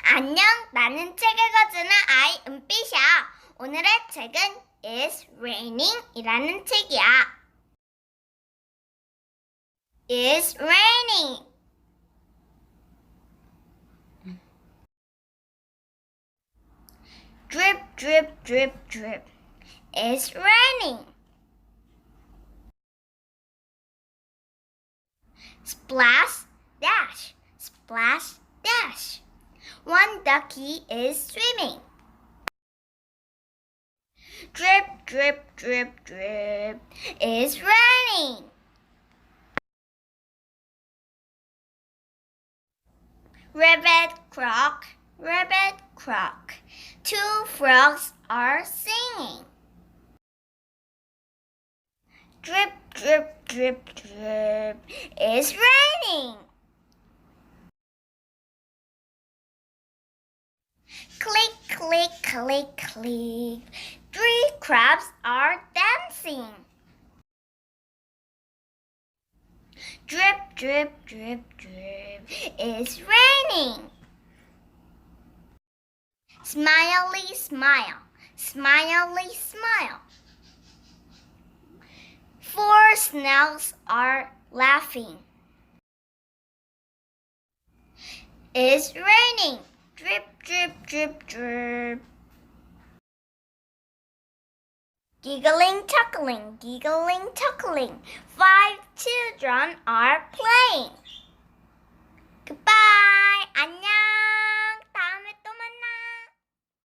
안녕, 나는 책 읽어주는 아이 은빛이야. 오늘의 책은 It's Raining 이라는 책이야. It's raining. Drip, drip, drip, drip. It's raining. Splash, dash, splash, dash. One ducky is swimming. Drip, drip, drip, drip. It's raining. Rabbit, croak, rabbit, croak. Two frogs are singing. Drip, drip, drip, drip. It's raining. Click, click, click, click. Three crabs are dancing. Drip, drip, drip, drip. It's raining. Smiley, smile. Smiley, smile. Four snails are laughing. It's raining. Drip, drip, drip, drip. Giggling, chuckling, giggling, chuckling. Five children are playing. Goodbye. 안녕.